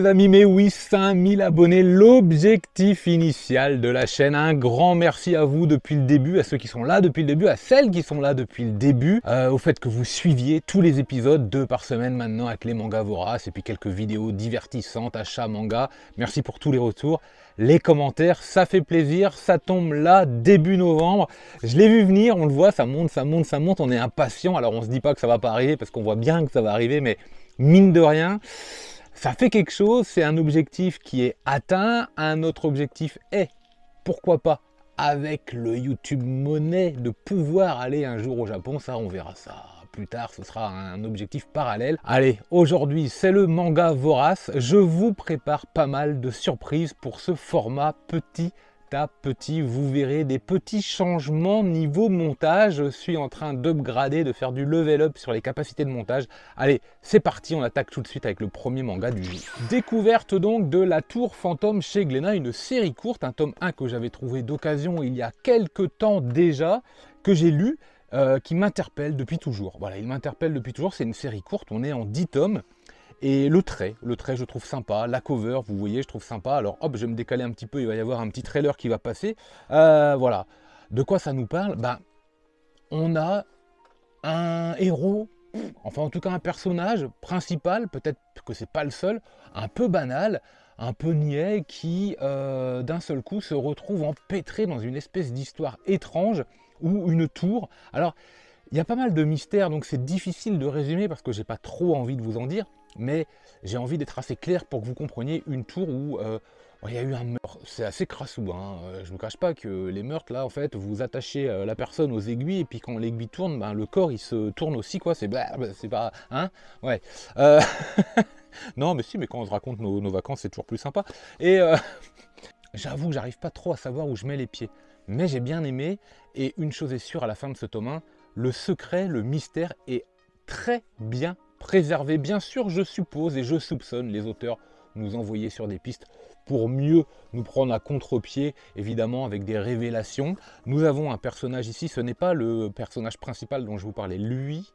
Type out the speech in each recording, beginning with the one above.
les amis, mais oui, 5000 abonnés, l'objectif initial de la chaîne. Un grand merci à vous depuis le début, à ceux qui sont là depuis le début, à celles qui sont là depuis le début, au fait que vous suiviez tous les épisodes, 2 par semaine maintenant avec les mangas voraces et puis quelques vidéos divertissantes, achats, manga. Merci pour tous les retours, les commentaires, ça fait plaisir, ça tombe là, début novembre. Je l'ai vu venir, on le voit, ça monte, ça monte, ça monte, on est impatient. Alors on se dit pas que ça va pas arriver parce qu'on voit bien que ça va arriver, mais mine de rien, ça fait quelque chose, c'est un objectif qui est atteint. Un autre objectif est, pourquoi pas, avec le YouTube Money, de pouvoir aller un jour au Japon. Ça, on verra ça plus tard, ce sera un objectif parallèle. Allez, aujourd'hui, c'est le manga vorace. Je vous prépare pas mal de surprises pour ce format petit à petit. Vous verrez des petits changements niveau montage. Je suis en train d'upgrader, de faire du level up sur les capacités de montage. Allez, c'est parti, on attaque tout de suite avec le premier manga du jour. Découverte donc de La Tour Fantôme chez Glénat, une série courte, un tome 1 que j'avais trouvé d'occasion il y a quelques temps déjà, que j'ai lu, qui m'interpelle depuis toujours. Voilà, il m'interpelle depuis toujours, c'est une série courte, on est en 10 tomes. Et le trait, je trouve sympa, la cover, vous voyez, je trouve sympa. Alors hop, je vais me décaler un petit peu, il va y avoir un petit trailer qui va passer. Voilà, de quoi ça nous parle? Ben, on a un héros, enfin en tout cas un personnage principal, peut-être que c'est pas le seul, un peu banal, un peu niais, qui d'un seul coup se retrouve empêtré dans une espèce d'histoire étrange, ou une tour. Alors, il y a pas mal de mystères, donc c'est difficile de résumer parce que j'ai pas trop envie de vous en dire. Mais j'ai envie d'être assez clair pour que vous compreniez une tour où il y a eu un meurtre. C'est assez crassou, hein. Je ne vous cache pas que les meurtres, là, en fait, vous attachez la personne aux aiguilles, et puis quand l'aiguille tourne, ben, le corps, il se tourne aussi, quoi. C'est pas... Hein. Ouais. Non, mais si, mais quand on se raconte nos vacances, c'est toujours plus sympa. Et j'avoue que j'arrive pas trop à savoir où je mets les pieds. Mais j'ai bien aimé, et une chose est sûre, à la fin de ce tome 1, le secret, le mystère est très bien préservé. Bien sûr, je suppose et je soupçonne les auteurs nous envoyer sur des pistes pour mieux nous prendre à contre-pied, évidemment avec des révélations. Nous avons un personnage ici, ce n'est pas le personnage principal dont je vous parlais. Lui,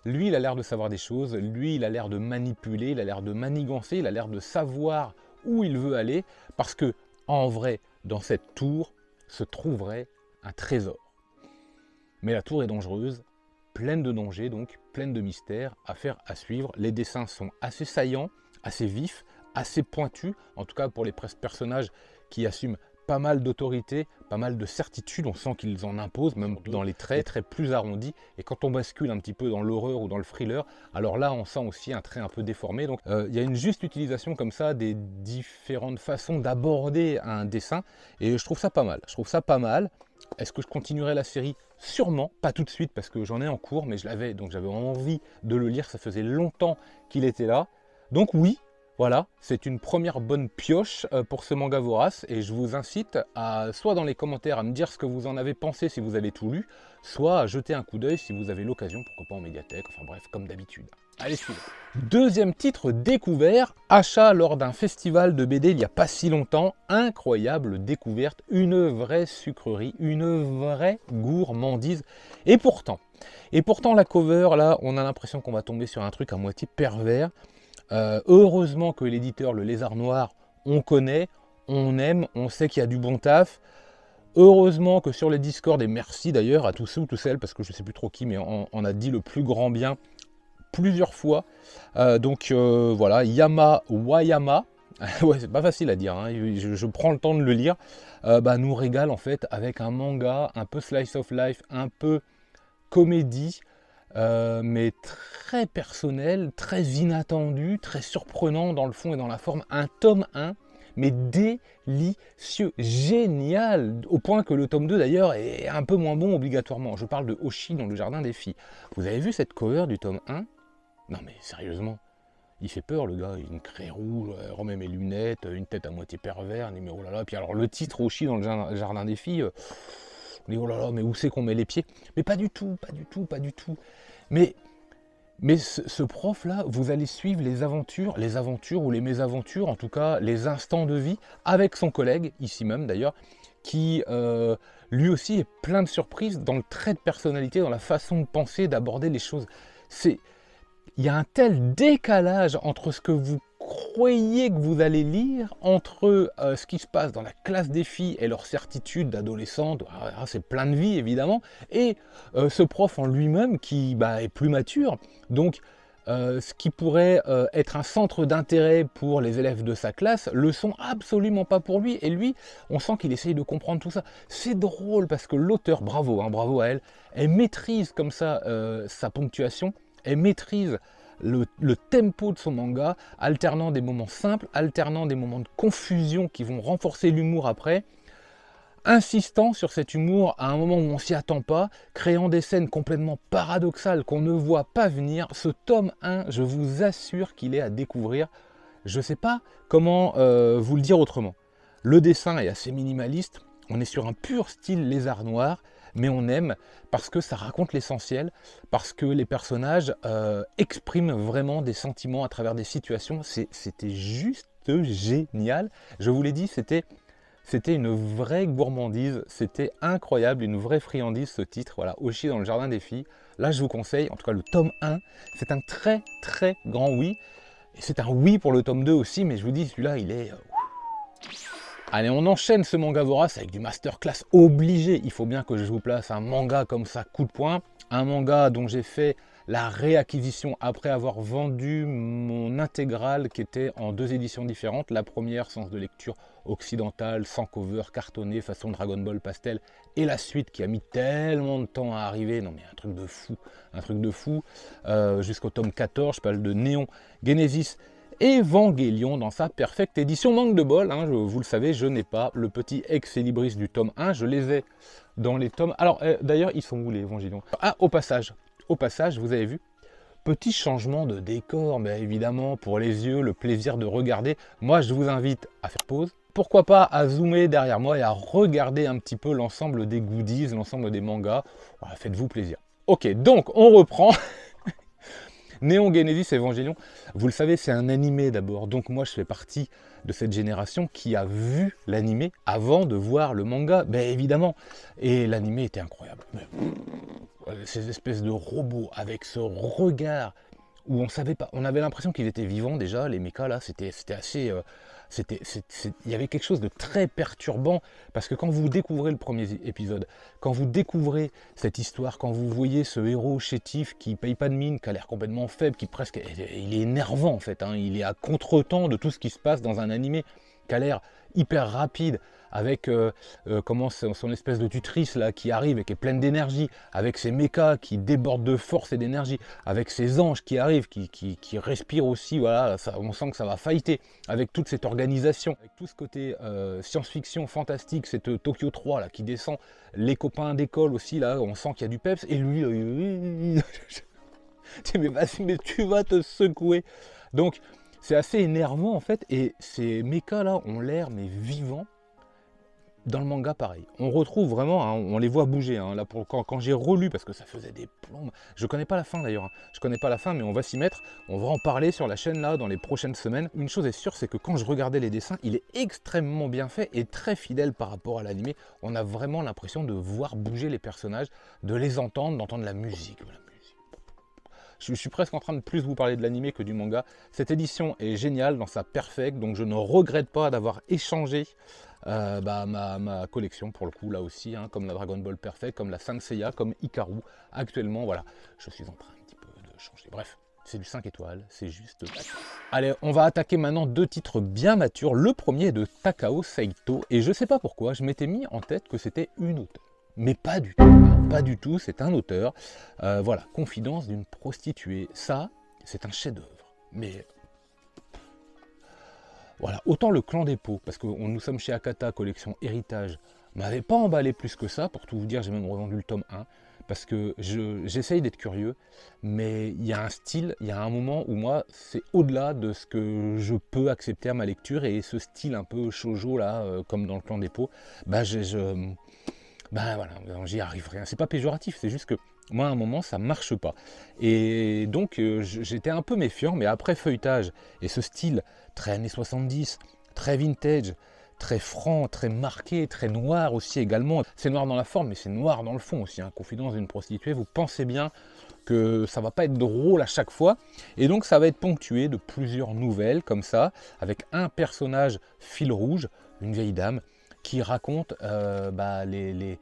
il a l'air de savoir des choses, lui, il a l'air de manipuler, il a l'air de manigancer, il a l'air de savoir où il veut aller, parce que, en vrai, dans cette tour se trouverait un trésor. Mais la tour est dangereuse, pleine de dangers, donc pleine de mystères, affaire à suivre. Les dessins sont assez saillants, assez vifs, assez pointus, en tout cas pour les personnages qui assument pas mal d'autorité, pas mal de certitude. On sent qu'ils en imposent, même dans les traits plus arrondis. Et quand on bascule un petit peu dans l'horreur ou dans le thriller, alors là on sent aussi un trait un peu déformé. Donc il y a une juste utilisation comme ça des différentes façons d'aborder un dessin, et je trouve ça pas mal. Je trouve ça pas mal. Est-ce que je continuerai la série? Sûrement, pas tout de suite parce que j'en ai en cours, mais je l'avais, donc j'avais envie de le lire, ça faisait longtemps qu'il était là. Donc oui, voilà, c'est une première bonne pioche pour ce manga vorace, et je vous incite à, soit dans les commentaires, à me dire ce que vous en avez pensé si vous avez tout lu, soit à jeter un coup d'œil si vous avez l'occasion, pourquoi pas en médiathèque, enfin bref, comme d'habitude. Allez, suivant. Deuxième titre découvert, achat lors d'un festival de BD il n'y a pas si longtemps, incroyable découverte, une vraie sucrerie, une vraie gourmandise. Et pourtant la cover, là, on a l'impression qu'on va tomber sur un truc à moitié pervers. Heureusement que l'éditeur, le Lézard Noir, on connaît, on aime, on sait qu'il y a du bon taf. Heureusement que sur les Discord, et merci d'ailleurs à tous ceux ou toutes celles, parce que je ne sais plus trop qui, mais on a dit le plus grand bien plusieurs fois. Voilà, Yama Wayama, ouais, c'est pas facile à dire, hein. Je prends le temps de le lire, nous régale en fait avec un manga un peu slice of life, un peu comédie, mais très personnel, très inattendu, très surprenant dans le fond et dans la forme. Un tome 1, mais délicieux, génial, au point que le tome 2 d'ailleurs est un peu moins bon obligatoirement. Je parle de Hoshi dans le jardin des filles. Vous avez vu cette cover du tome 1? Non mais sérieusement, il fait peur le gars, une craie rouge, remet mes lunettes, une tête à moitié pervers, mais oh là là, puis alors le titre Hoshi dans le jardin des filles, on dit oh là là, mais où c'est qu'on met les pieds? Mais pas du tout, pas du tout, pas du tout. Mais ce prof là, vous allez suivre les aventures ou les mésaventures, en tout cas les instants de vie, avec son collègue, ici même d'ailleurs, qui lui aussi est plein de surprises dans le trait de personnalité, dans la façon de penser, d'aborder les choses. Il y a un tel décalage entre ce que vous croyez que vous allez lire entre ce qui se passe dans la classe des filles et leurs certitudes d'adolescentes, c'est plein de vie évidemment, et ce prof en lui-même qui est plus mature, donc ce qui pourrait être un centre d'intérêt pour les élèves de sa classe, le sont absolument pas pour lui. Et lui, on sent qu'il essaye de comprendre tout ça. C'est drôle parce que l'auteur, bravo, hein, bravo à elle, elle maîtrise comme ça sa ponctuation, elle maîtrise le tempo de son manga, alternant des moments simples, alternant des moments de confusion qui vont renforcer l'humour après, insistant sur cet humour à un moment où on s'y attend pas, créant des scènes complètement paradoxales qu'on ne voit pas venir. Ce tome 1, je vous assure qu'il est à découvrir. Je ne sais pas comment vous le dire autrement. Le dessin est assez minimaliste, on est sur un pur style lézard noir, mais on aime parce que ça raconte l'essentiel, parce que les personnages expriment vraiment des sentiments à travers des situations. C'était juste génial. Je vous l'ai dit, c'était une vraie gourmandise, c'était incroyable, une vraie friandise ce titre, voilà, Oshi dans le jardin des filles. Là je vous conseille, en tout cas le tome 1, c'est un très très grand oui. Et c'est un oui pour le tome 2 aussi, mais je vous dis, celui-là il est... Allez, on enchaîne ce manga vorace avec du masterclass obligé. Il faut bien que je vous place un manga comme ça, coup de poing. Un manga dont j'ai fait la réacquisition après avoir vendu mon intégrale qui était en 2 éditions différentes. La première, sens de lecture occidentale, sans cover, cartonné, façon Dragon Ball pastel. Et la suite qui a mis tellement de temps à arriver. Non mais un truc de fou. Jusqu'au tome 14, je parle de Néon Genesis Evangelion dans sa parfaite édition. Manque de bol, hein, vous le savez, je n'ai pas le petit Ex Libris du tome 1. Je les ai dans les tomes... Alors d'ailleurs, ils sont où les Evangelion? Ah, au passage, vous avez vu, petit changement de décor, mais évidemment pour les yeux, le plaisir de regarder. Moi je vous invite à faire pause, pourquoi pas à zoomer derrière moi et à regarder un petit peu l'ensemble des goodies, l'ensemble des mangas. Voilà, faites-vous plaisir. Ok, donc on reprend. Néon Genesis Evangelion, vous le savez, c'est un animé d'abord, donc moi je fais partie de cette génération qui a vu l'animé avant de voir le manga, ben évidemment, et l'animé était incroyable. Ces espèces de robots avec ce regard où on savait pas, on avait l'impression qu'ils étaient vivants déjà, les mechas là, c'était assez... il y avait quelque chose de très perturbant, parce que quand vous découvrez le premier épisode, quand vous découvrez cette histoire, quand vous voyez ce héros chétif qui paye pas de mine, qui a l'air complètement faible, qui presque... Il est énervant en fait, hein, il est à contre-temps de tout ce qui se passe dans un animé, qui a l'air hyper rapide, avec comment son espèce de tutrice là qui arrive et qui est pleine d'énergie, avec ses mechas qui débordent de force et d'énergie, avec ses anges qui arrivent, qui respirent aussi, voilà, ça, on sent que ça va fighter, avec toute cette organisation, avec tout ce côté science-fiction fantastique, cette Tokyo 3 là qui descend, les copains d'école aussi là, on sent qu'il y a du peps, et lui, mais vas-y, mais tu vas te secouer. Donc c'est assez énervant en fait, et ces mechas là ont l'air mais vivants. Dans le manga, pareil. On retrouve vraiment, hein, on les voit bouger. Hein, là, quand j'ai relu, parce que ça faisait des plombes. Je connais pas la fin d'ailleurs. Hein, je connais pas la fin, mais on va s'y mettre. On va en parler sur la chaîne là dans les prochaines semaines. Une chose est sûre, c'est que quand je regardais les dessins, il est extrêmement bien fait et très fidèle par rapport à l'animé. On a vraiment l'impression de voir bouger les personnages, de les entendre, d'entendre la musique. Je suis presque en train de plus vous parler de l'animé que du manga. Cette édition est géniale dans sa perfect, donc je ne regrette pas d'avoir échangé ma collection pour le coup là aussi, hein, comme la Dragon Ball Perfect, comme la Saint Seiya, comme Hikaru. Actuellement, voilà, je suis en train un petit peu de changer. Bref, c'est du 5 étoiles, c'est juste... Allez, on va attaquer maintenant 2 titres bien matures. Le premier est de Takao Saito, et je sais pas pourquoi, je m'étais mis en tête que c'était une auteure. Mais pas du tout, hein, pas du tout, c'est un auteur. Voilà, Confidence d'une prostituée, ça, c'est un chef-d'œuvre. Mais voilà, autant le Clan des Pots, parce que nous sommes chez Akata, collection Héritage, m'avait pas emballé plus que ça, pour tout vous dire, j'ai même revendu le tome 1, parce que j'essaye d'être curieux, mais il y a un style, il y a un moment où moi, c'est au-delà de ce que je peux accepter à ma lecture, et ce style un peu shoujo, là, comme dans le Clan des Pots, voilà, j'y arrive rien. C'est pas péjoratif, c'est juste que moi à un moment ça marche pas. Et donc j'étais un peu méfiant, mais après feuilletage et ce style très années 70, très vintage, très franc, très marqué, très noir aussi également. C'est noir dans la forme, mais c'est noir dans le fond aussi. Hein. Confidence d'une prostituée, vous pensez bien que ça va pas être drôle à chaque fois. Et donc ça va être ponctué de plusieurs nouvelles comme ça, avec un personnage fil rouge, une vieille dame, qui raconte les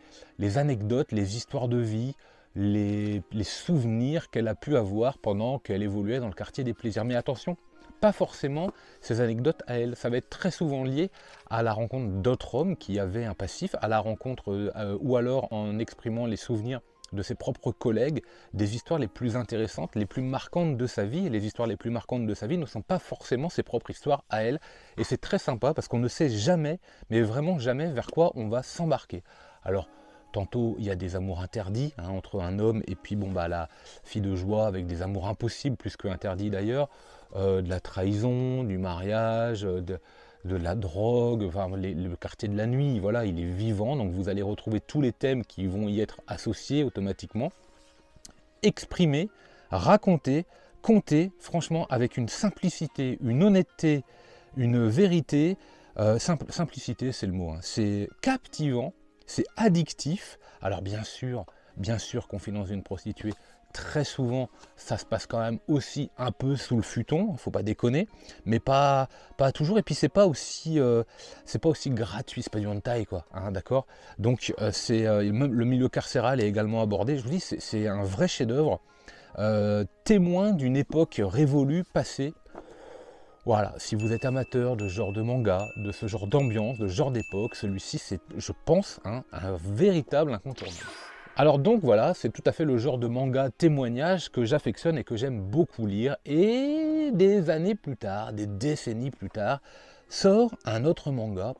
anecdotes, les histoires de vie, les souvenirs qu'elle a pu avoir pendant qu'elle évoluait dans le quartier des plaisirs. Mais attention, pas forcément ces anecdotes à elle, ça va être très souvent lié à la rencontre d'autres hommes qui avaient un passif, à la rencontre ou alors en exprimant les souvenirs de ses propres collègues, des histoires les plus intéressantes, les plus marquantes de sa vie. Et les histoires les plus marquantes de sa vie ne sont pas forcément ses propres histoires à elle. Et c'est très sympa parce qu'on ne sait jamais, mais vraiment jamais, vers quoi on va s'embarquer. Alors, tantôt, il y a des amours interdits entre un homme et puis la fille de joie avec des amours impossibles, plus que interdits d'ailleurs, de la trahison, du mariage, de la drogue, enfin, le quartier de la nuit, voilà, il est vivant, donc vous allez retrouver tous les thèmes qui vont y être associés automatiquement, exprimés, racontés, contés, franchement, avec une simplicité, une honnêteté, une vérité, simplicité c'est le mot, c'est captivant, c'est addictif. Alors bien sûr, Confidence d'une prostituée, très souvent, ça se passe quand même aussi un peu sous le futon, il ne faut pas déconner, mais pas toujours. Et puis c'est pas aussi gratuit, c'est pas du hentai quoi, d'accord. Donc même le milieu carcéral est également abordé. Je vous dis, c'est un vrai chef-d'œuvre, témoin d'une époque révolue, passée. Voilà, si vous êtes amateur de ce genre de manga, de ce genre d'ambiance, de ce genre d'époque, celui-ci c'est, je pense, un véritable incontournable. Alors donc voilà, c'est tout à fait le genre de manga témoignage que j'affectionne et que j'aime beaucoup lire. Et des années plus tard, des décennies plus tard, sort un autre manga,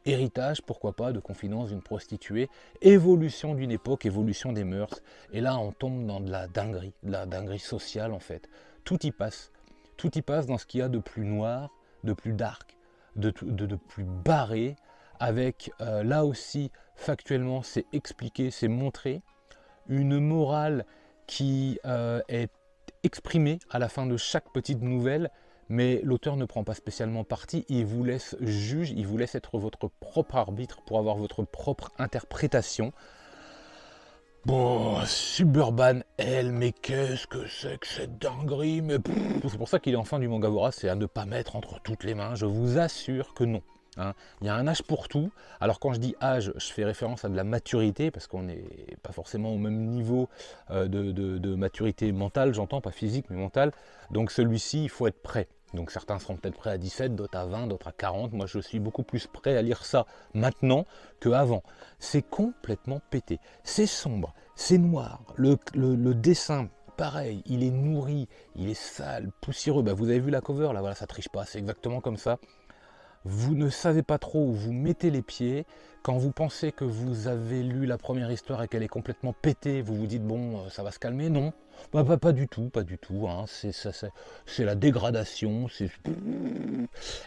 héritage, pourquoi pas, de Confidence d'une prostituée, évolution d'une époque, évolution des mœurs. Et là, on tombe dans de la dinguerie sociale en fait. Tout y passe dans ce qu'il y a de plus noir, de plus dark, de plus barré, avec là aussi, factuellement, c'est expliqué, c'est montré, une morale qui est exprimée à la fin de chaque petite nouvelle, mais l'auteur ne prend pas spécialement parti, il vous laisse juge, il vous laisse être votre propre arbitre pour avoir votre propre interprétation. Bon, Suburban Hell, mais qu'est-ce que c'est que cette dinguerie, mais c'est pour ça qu'il est en fin du Mangavora, c'est à ne pas mettre entre toutes les mains, je vous assure que non. Il y a un âge pour tout. Alors quand je dis âge, je fais référence à de la maturité, parce qu'on n'est pas forcément au même niveau de maturité mentale, j'entends, pas physique, mais mentale. Donc celui-ci, il faut être prêt. Donc certains seront peut-être prêts à 17, d'autres à 20, d'autres à 40. Moi, je suis beaucoup plus prêt à lire ça maintenant qu'avant. C'est complètement pété. C'est sombre, c'est noir. Le dessin, pareil, il est nourri, il est sale, poussiéreux. Vous avez vu la cover, là, voilà, ça triche pas, c'est exactement comme ça. Vous ne savez pas trop où vous mettez les pieds. Quand vous pensez que vous avez lu la première histoire et qu'elle est complètement pétée, vous vous dites bon, ça va se calmer. Non, pas du tout, pas du tout. C'est la dégradation.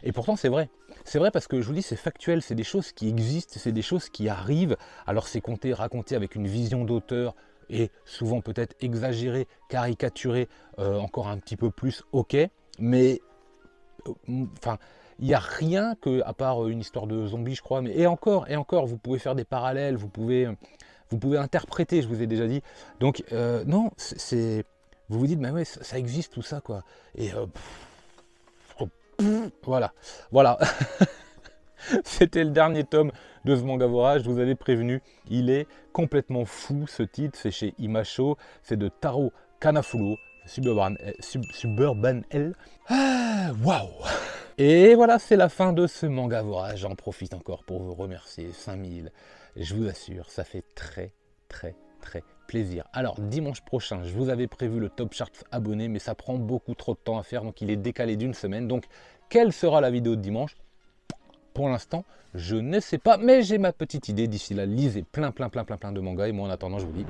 Et pourtant c'est vrai. C'est vrai parce que je vous dis, c'est factuel, c'est des choses qui existent, c'est des choses qui arrivent. Alors c'est raconté avec une vision d'auteur et souvent peut-être exagéré, caricaturé, encore un petit peu plus, ok. Mais enfin, il n'y a rien que, à part une histoire de zombies, je crois, mais et encore, vous pouvez faire des parallèles, vous pouvez interpréter, je vous ai déjà dit. Donc, non, vous vous dites, mais ouais, ça existe tout ça, quoi. Et voilà. C'était le dernier tome de ce Mangavora, je vous avais prévenu, il est complètement fou, ce titre, c'est chez Imasho, c'est de Taro Kanafulo, Suburban Hell. Waouh! Et voilà, c'est la fin de ce Mangavora. J'en profite encore pour vous remercier, 5000. Je vous assure, ça fait très plaisir. Alors, dimanche prochain, je vous avais prévu le Top Chart abonné, mais ça prend beaucoup trop de temps à faire, donc il est décalé d'une semaine. Donc, quelle sera la vidéo de dimanche? Pour l'instant, je ne sais pas, mais j'ai ma petite idée. D'ici là, lisez plein de mangas. Et moi, en attendant, je vous dis...